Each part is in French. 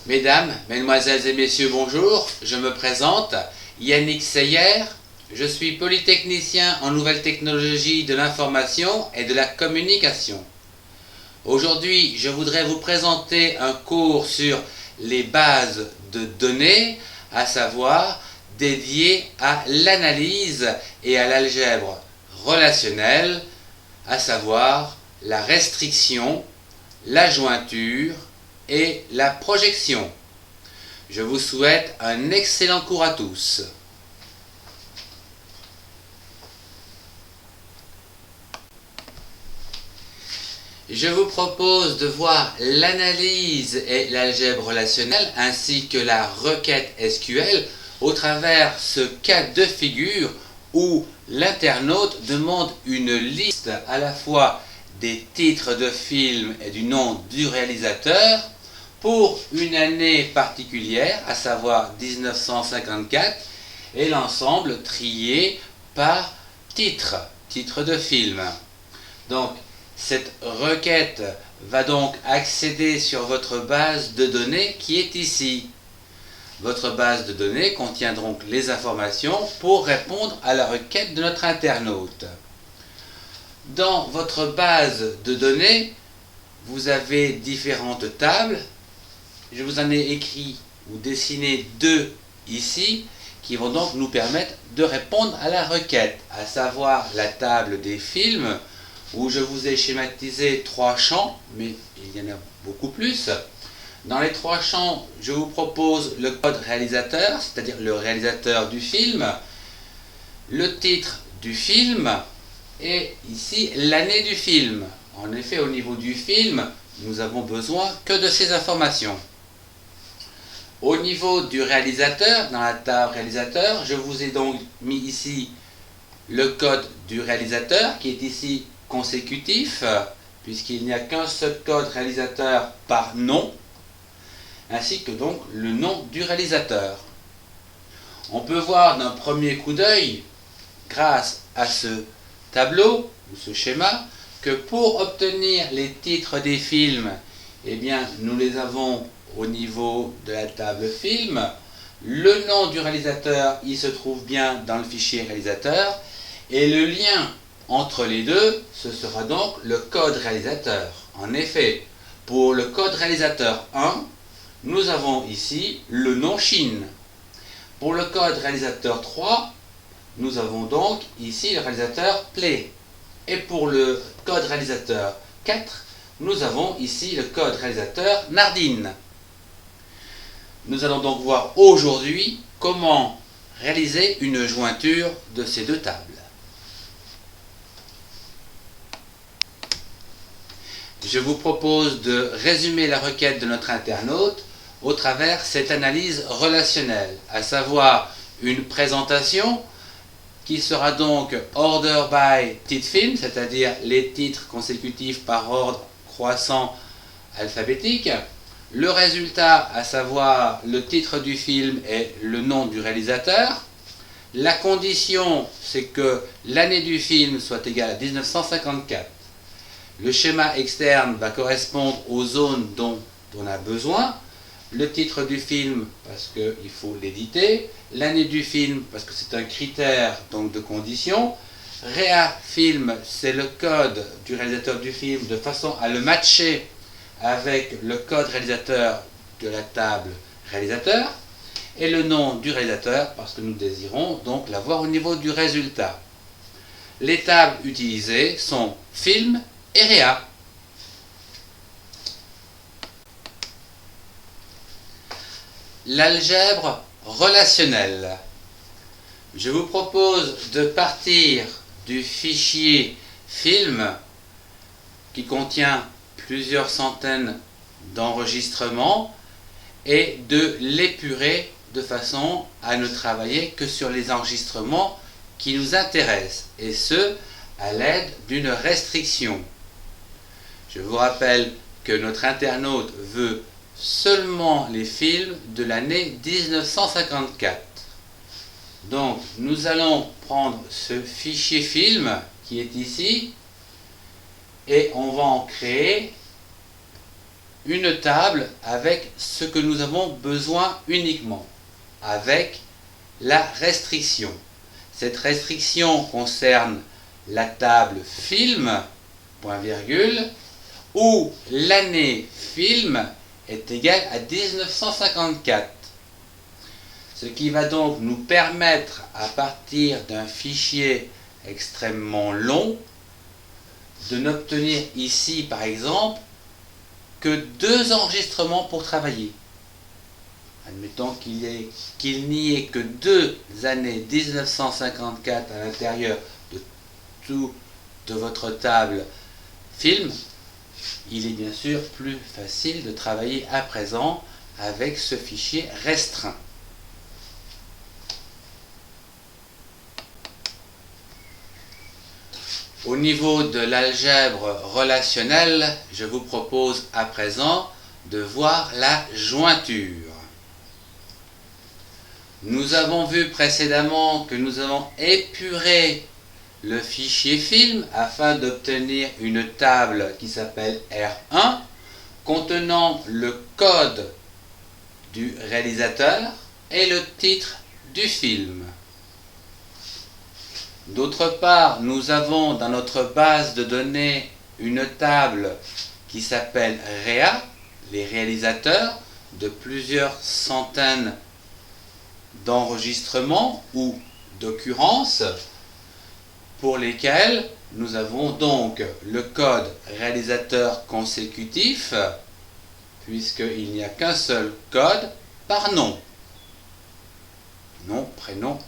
Mesdames, Mesdemoiselles et Messieurs, bonjour. Je me présente, Yannick Seyer. Je suis polytechnicien en nouvelles technologies de l'information et de la communication. Aujourd'hui, je voudrais vous présenter un cours sur les bases de données, à savoir dédié à l'analyse et à l'algèbre relationnelle, à savoir la restriction, la jointure et la projection. Je vous souhaite un excellent cours à tous. Je vous propose de voir l'analyse et l'algèbre relationnelle ainsi que la requête SQL au travers ce cas de figure où l'internaute demande une liste à la fois des titres de films et du nom du réalisateur pour une année particulière, à savoir 1954, et l'ensemble trié par titre de film. Donc, cette requête va donc accéder sur votre base de données qui est ici. Votre base de données contient donc les informations pour répondre à la requête de notre internaute. Dans votre base de données, vous avez différentes tables. Je vous en ai écrit ou dessiné deux ici qui vont donc nous permettre de répondre à la requête, à savoir la table des films où je vous ai schématisé trois champs, mais il y en a beaucoup plus. Dans les trois champs, je vous propose le code réalisateur, c'est-à-dire le réalisateur du film, le titre du film et ici l'année du film. En effet, au niveau du film, nous avons besoin que de ces informations. Au niveau du réalisateur, dans la table réalisateur, je vous ai donc mis ici le code du réalisateur qui est ici consécutif, puisqu'il n'y a qu'un seul code réalisateur par nom, ainsi que donc le nom du réalisateur. On peut voir d'un premier coup d'œil, grâce à ce tableau ou ce schéma, que pour obtenir les titres des films, eh bien, nous les avons au niveau de la table film. Le nom du réalisateur, il se trouve bien dans le fichier réalisateur, et le lien entre les deux, ce sera donc le code réalisateur. En effet, pour le code réalisateur 1, nous avons ici le nom Chine. Pour le code réalisateur 3, nous avons donc ici le réalisateur Play. Et pour le code réalisateur 4, nous avons ici le code réalisateur Nardine. Nous allons donc voir aujourd'hui comment réaliser une jointure de ces deux tables. Je vous propose de résumer la requête de notre internaute au travers cette analyse relationnelle, à savoir une présentation qui sera donc order by titre film, c'est-à-dire les titres consécutifs par ordre croissant alphabétique, le résultat, à savoir le titre du film et le nom du réalisateur. La condition, c'est que l'année du film soit égale à 1954. Le schéma externe va correspondre aux zones dont on a besoin. Le titre du film, parce qu'il faut l'éditer. L'année du film, parce que c'est un critère donc de condition. Réa film, c'est le code du réalisateur du film de façon à le matcher avec le code réalisateur de la table réalisateur. Et le nom du réalisateur, parce que nous désirons donc l'avoir au niveau du résultat. Les tables utilisées sont film et réa. L'algèbre relationnelle. Je vous propose de partir du fichier film qui contient plusieurs centaines d'enregistrements et de l'épurer de façon à ne travailler que sur les enregistrements qui nous intéressent, et ce, à l'aide d'une restriction. Je vous rappelle que notre internaute veut seulement les films de l'année 1954. Donc, nous allons prendre ce fichier film qui est ici et on va en créer une table avec ce que nous avons besoin uniquement, avec la restriction. Cette restriction concerne la table film, point virgule, où l'année film est égale à 1954. Ce qui va donc nous permettre, à partir d'un fichier extrêmement long, de n'obtenir ici, par exemple, que 2 enregistrements pour travailler. Admettons qu'il n'y ait que 2 années 1954 à l'intérieur de votre table film, il est bien sûr plus facile de travailler à présent avec ce fichier restreint. Au niveau de l'algèbre relationnelle, je vous propose à présent de voir la jointure. Nous avons vu précédemment que nous avons épuré le fichier film afin d'obtenir une table qui s'appelle R1 contenant le code du réalisateur et le titre du film. D'autre part, nous avons dans notre base de données une table qui s'appelle REA, les réalisateurs, de plusieurs centaines d'enregistrements ou d'occurrences pour lesquels nous avons donc le code réalisateur consécutif, puisqu'il n'y a qu'un seul code par nom. Nom, prénom,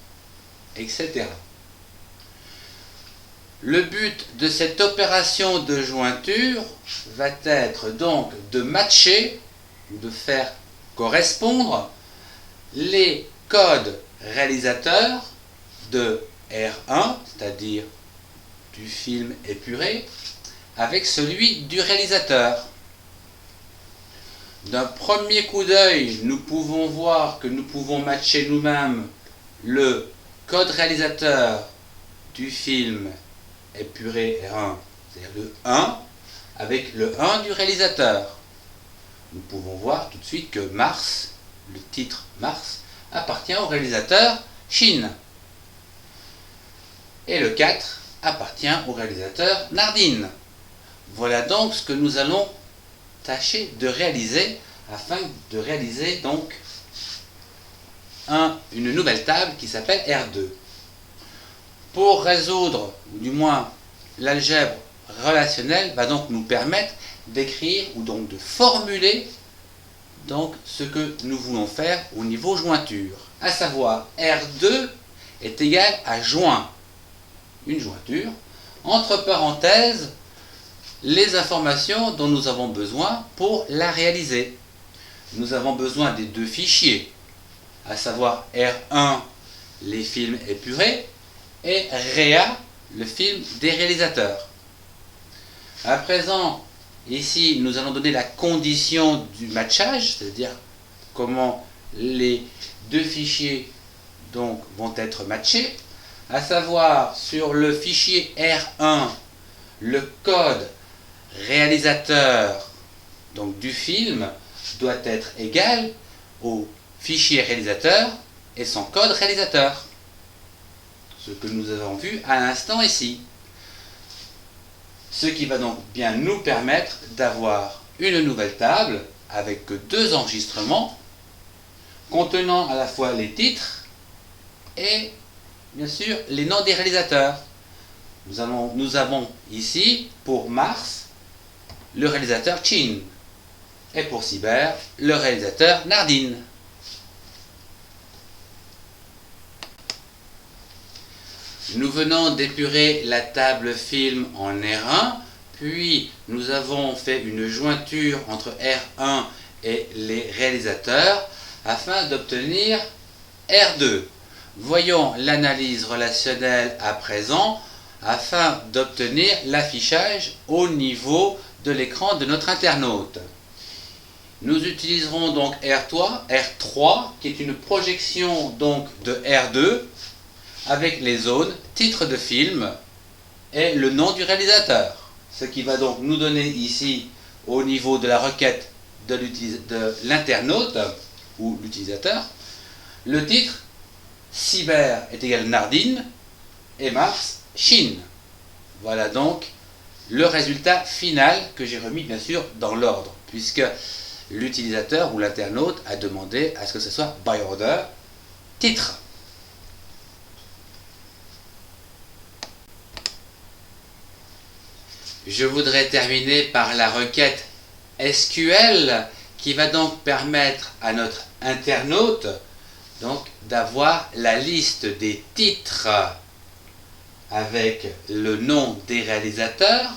etc. Le but de cette opération de jointure va être donc de matcher, de faire correspondre les codes réalisateurs de R1, c'est-à-dire du film épuré, avec celui du réalisateur. D'un premier coup d'œil, nous pouvons voir que nous pouvons matcher nous-mêmes le code réalisateur du film épuré R1, c'est-à-dire le 1, avec le 1 du réalisateur. Nous pouvons voir tout de suite que Mars, le titre Mars, appartient au réalisateur Shin. Et le 4 appartient au réalisateur Nardine. Voilà donc ce que nous allons tâcher de réaliser afin de réaliser donc une nouvelle table qui s'appelle R2. Pour résoudre, ou du moins l'algèbre relationnelle va donc nous permettre d'écrire ou donc de formuler donc ce que nous voulons faire au niveau jointure. À savoir, R2 est égal à joint, une jointure, entre parenthèses, les informations dont nous avons besoin pour la réaliser. Nous avons besoin des 2 fichiers, à savoir R1, les films épurés, et REA, le film des réalisateurs. À présent, ici, nous allons donner la condition du matchage, c'est-à-dire comment les 2 fichiers donc, vont être matchés, à savoir sur le fichier R1, le code réalisateur donc, du film doit être égal au fichier réalisateur et son code réalisateur. Ce que nous avons vu à l'instant ici. Ce qui va donc bien nous permettre d'avoir une nouvelle table avec 2 enregistrements contenant à la fois les titres et bien sûr les noms des réalisateurs. Nous avons ici pour Mars le réalisateur Chin et pour Cyber le réalisateur Nardine. Nous venons d'épurer la table film en R1, puis nous avons fait une jointure entre R1 et les réalisateurs afin d'obtenir R2. Voyons l'analyse relationnelle à présent afin d'obtenir l'affichage au niveau de l'écran de notre internaute. Nous utiliserons donc R3 qui est une projection donc de R2 avec les zones titre de film et le nom du réalisateur. Ce qui va donc nous donner ici au niveau de la requête de l'internaute ou l'utilisateur. Le titre, Cyber est égal Nardine et Mars, Chine. Voilà donc le résultat final que j'ai remis bien sûr dans l'ordre, puisque l'utilisateur ou l'internaute a demandé à ce que ce soit by order, titre. Je voudrais terminer par la requête SQL qui va donc permettre à notre internaute d'avoir la liste des titres avec le nom des réalisateurs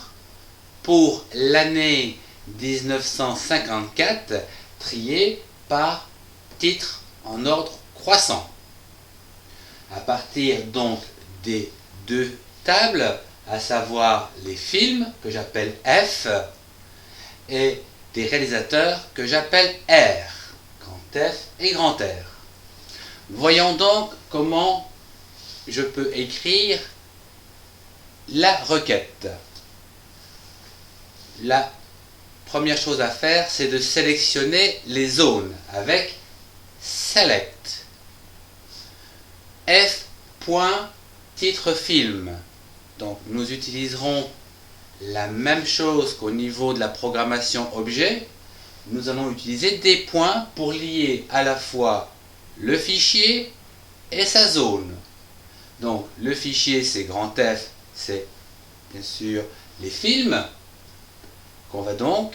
pour l'année 1954 triés par titre en ordre croissant. À partir donc des deux tables, à savoir les films que j'appelle F et des réalisateurs que j'appelle R, grand F et grand R. Voyons donc comment je peux écrire la requête. La première chose à faire, c'est de sélectionner les zones avec Select. F.titre film. Donc nous utiliserons la même chose qu'au niveau de la programmation objet. Nous allons utiliser des points pour lier à la fois le fichier et sa zone. Donc le fichier c'est grand F, c'est bien sûr les films qu'on va donc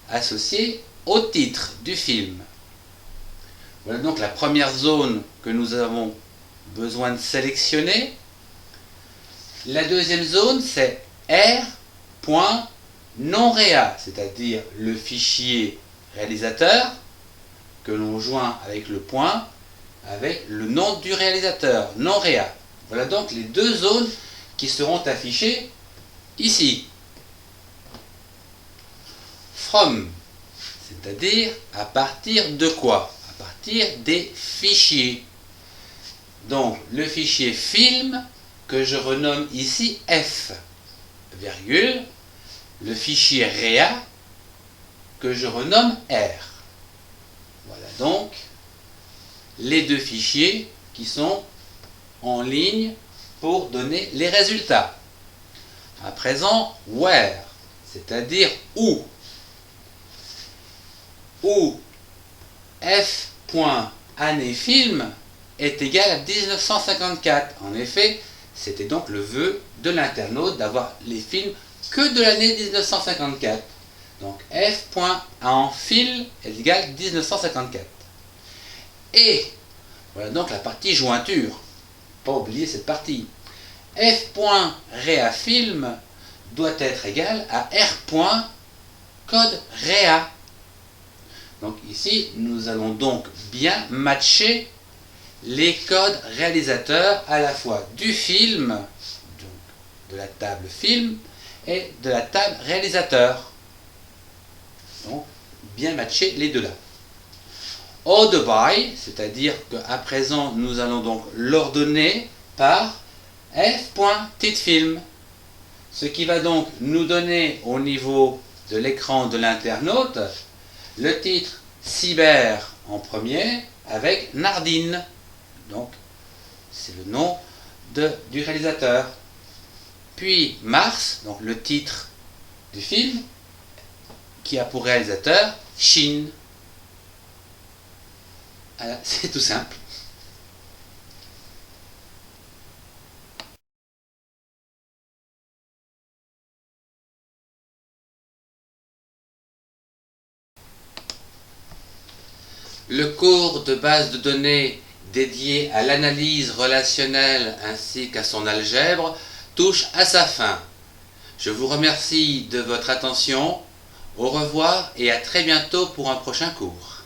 associer au titre du film. Voilà donc la première zone que nous avons besoin de sélectionner. La deuxième zone, c'est R.non-réa, c'est-à-dire le fichier réalisateur que l'on joint avec le point, avec le nom du réalisateur, non-réa. Voilà donc les deux zones qui seront affichées ici. From, c'est-à-dire à partir de quoi? À partir des fichiers. Donc le fichier film que je renomme ici F, virgule, le fichier réa que je renomme R. Voilà donc les deux fichiers qui sont en ligne pour donner les résultats. À présent, where, c'est-à-dire où. Où F.année film est égal à 1954. En effet, c'était donc le vœu de l'internaute d'avoir les films que de l'année 1954. Donc F.en-film est égal à 1954. Et voilà donc la partie jointure. Pas oublier cette partie. F.réafilm doit être égal à R.code réa. Donc ici, nous allons donc bien matcher les codes réalisateurs à la fois du film, donc de la table film, et de la table réalisateur. Donc, bien matcher les deux là. Order by, c'est-à-dire qu'à présent, nous allons donc l'ordonner par F.titfilm, ce qui va donc nous donner au niveau de l'écran de l'internaute le titre Cyber en premier avec Nardine. Donc, c'est le nom du réalisateur. Puis Mars, donc le titre du film, qui a pour réalisateur Chine. Voilà, c'est tout simple. Le cours de base de données dédié à l'analyse relationnelle ainsi qu'à son algèbre touche à sa fin. Je vous remercie de votre attention. Au revoir et à très bientôt pour un prochain cours.